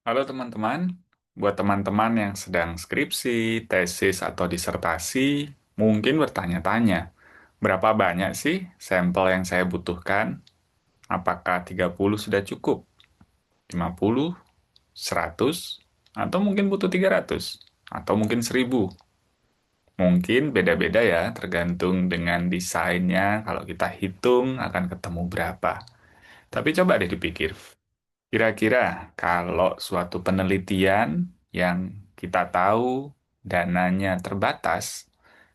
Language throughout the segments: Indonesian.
Halo teman-teman, buat teman-teman yang sedang skripsi, tesis, atau disertasi, mungkin bertanya-tanya, berapa banyak sih sampel yang saya butuhkan? Apakah 30 sudah cukup? 50, 100, atau mungkin butuh 300? Atau mungkin 1000? Mungkin beda-beda ya, tergantung dengan desainnya. Kalau kita hitung akan ketemu berapa. Tapi coba deh dipikir, kira-kira kalau suatu penelitian yang kita tahu dananya terbatas,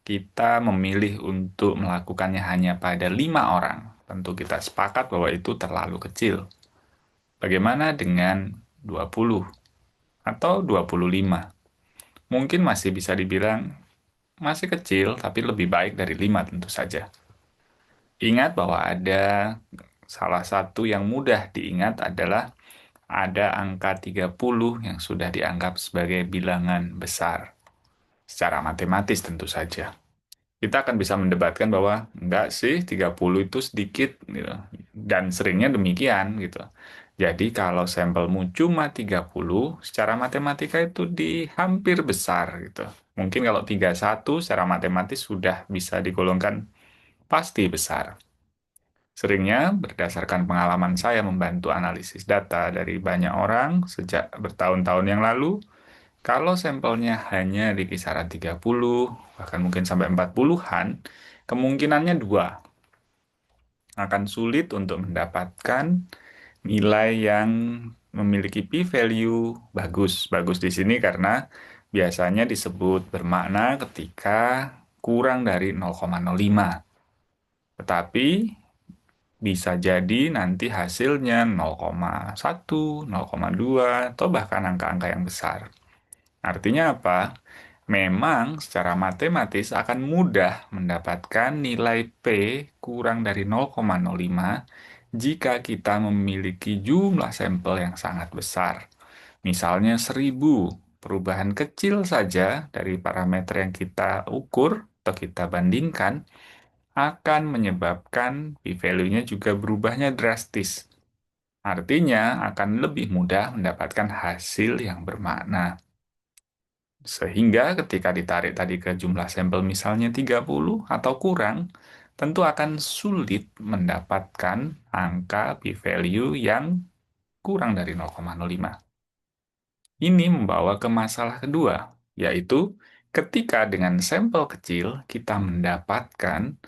kita memilih untuk melakukannya hanya pada 5 orang. Tentu kita sepakat bahwa itu terlalu kecil. Bagaimana dengan 20 atau 25? Mungkin masih bisa dibilang masih kecil, tapi lebih baik dari 5 tentu saja. Ingat bahwa ada salah satu yang mudah diingat adalah ada angka 30 yang sudah dianggap sebagai bilangan besar. Secara matematis tentu saja. Kita akan bisa mendebatkan bahwa enggak sih 30 itu sedikit gitu. Dan seringnya demikian gitu. Jadi kalau sampelmu cuma 30, secara matematika itu di hampir besar gitu. Mungkin kalau 31 secara matematis sudah bisa digolongkan pasti besar. Seringnya, berdasarkan pengalaman saya membantu analisis data dari banyak orang sejak bertahun-tahun yang lalu, kalau sampelnya hanya di kisaran 30, bahkan mungkin sampai 40-an, kemungkinannya dua, akan sulit untuk mendapatkan nilai yang memiliki p-value bagus. Bagus di sini karena biasanya disebut bermakna ketika kurang dari 0,05. Tetapi bisa jadi nanti hasilnya 0,1, 0,2, atau bahkan angka-angka yang besar. Artinya apa? Memang secara matematis akan mudah mendapatkan nilai P kurang dari 0,05 jika kita memiliki jumlah sampel yang sangat besar. Misalnya 1000, perubahan kecil saja dari parameter yang kita ukur atau kita bandingkan akan menyebabkan p-value-nya juga berubahnya drastis. Artinya akan lebih mudah mendapatkan hasil yang bermakna. Sehingga ketika ditarik tadi ke jumlah sampel misalnya 30 atau kurang, tentu akan sulit mendapatkan angka p-value yang kurang dari 0,05. Ini membawa ke masalah kedua, yaitu ketika dengan sampel kecil kita mendapatkan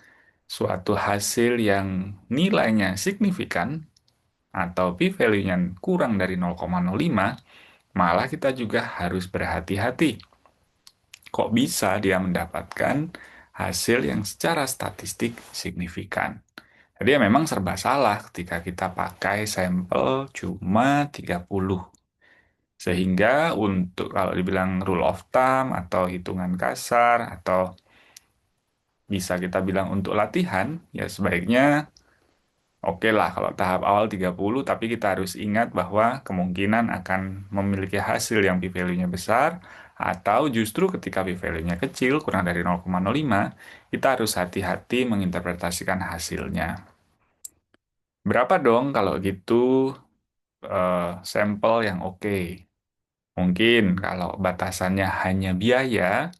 suatu hasil yang nilainya signifikan atau p-value-nya kurang dari 0,05, malah kita juga harus berhati-hati. Kok bisa dia mendapatkan hasil yang secara statistik signifikan? Jadi ya memang serba salah ketika kita pakai sampel cuma 30. Sehingga untuk kalau dibilang rule of thumb atau hitungan kasar atau bisa kita bilang untuk latihan, ya sebaiknya oke lah kalau tahap awal 30, tapi kita harus ingat bahwa kemungkinan akan memiliki hasil yang p-value-nya besar, atau justru ketika p-value-nya kecil, kurang dari 0,05, kita harus hati-hati menginterpretasikan hasilnya. Berapa dong kalau gitu sampel yang oke? Mungkin kalau batasannya hanya biaya,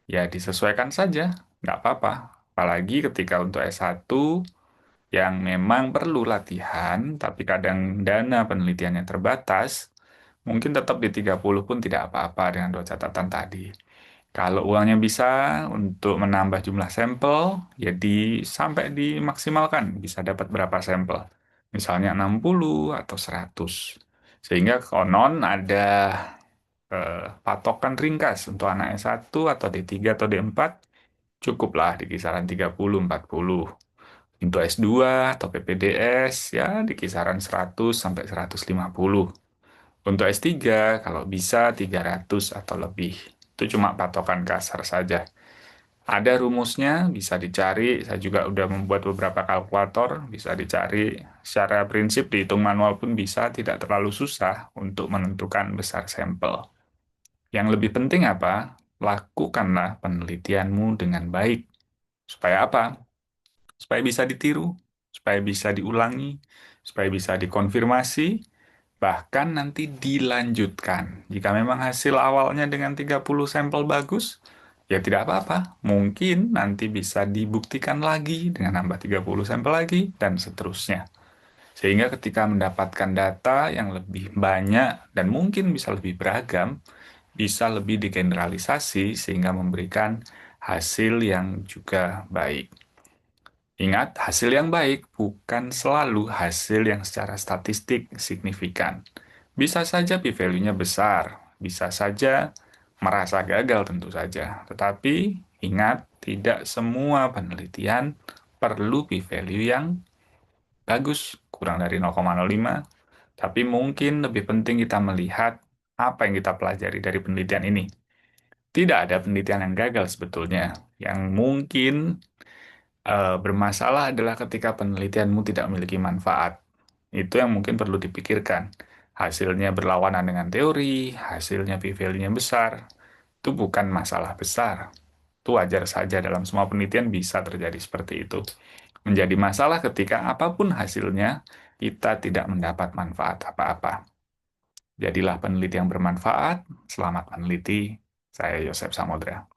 ya disesuaikan saja, nggak apa-apa. Apalagi ketika untuk S1, yang memang perlu latihan, tapi kadang dana penelitiannya terbatas, mungkin tetap di 30 pun tidak apa-apa dengan dua catatan tadi. Kalau uangnya bisa untuk menambah jumlah sampel, ya sampai dimaksimalkan, bisa dapat berapa sampel. Misalnya 60 atau 100. Sehingga konon ada patokan ringkas untuk anak S1 atau D3 atau D4, cukuplah di kisaran 30-40. Untuk S2 atau PPDS ya di kisaran 100 sampai 150. Untuk S3 kalau bisa 300 atau lebih. Itu cuma patokan kasar saja. Ada rumusnya, bisa dicari. Saya juga udah membuat beberapa kalkulator, bisa dicari. Secara prinsip dihitung manual pun bisa, tidak terlalu susah untuk menentukan besar sampel. Yang lebih penting apa? Lakukanlah penelitianmu dengan baik. Supaya apa? Supaya bisa ditiru, supaya bisa diulangi, supaya bisa dikonfirmasi, Bahkan nanti dilanjutkan. Jika memang hasil awalnya dengan 30 sampel bagus, ya tidak apa-apa. Mungkin nanti bisa dibuktikan lagi dengan nambah 30 sampel lagi, dan seterusnya. Sehingga ketika mendapatkan data yang lebih banyak dan mungkin bisa lebih beragam, bisa lebih digeneralisasi sehingga memberikan hasil yang juga baik. Ingat, hasil yang baik bukan selalu hasil yang secara statistik signifikan. Bisa saja p-value-nya besar, bisa saja merasa gagal tentu saja. Tetapi ingat, tidak semua penelitian perlu p-value yang bagus, kurang dari 0,05. Tapi mungkin lebih penting kita melihat apa yang kita pelajari dari penelitian ini. Tidak ada penelitian yang gagal sebetulnya. Yang mungkin bermasalah adalah ketika penelitianmu tidak memiliki manfaat. Itu yang mungkin perlu dipikirkan. Hasilnya berlawanan dengan teori, hasilnya p-value-nya besar. Itu bukan masalah besar. Itu wajar saja dalam semua penelitian bisa terjadi seperti itu. Menjadi masalah ketika apapun hasilnya, kita tidak mendapat manfaat apa-apa. Jadilah peneliti yang bermanfaat. Selamat meneliti. Saya Yosef Samodra.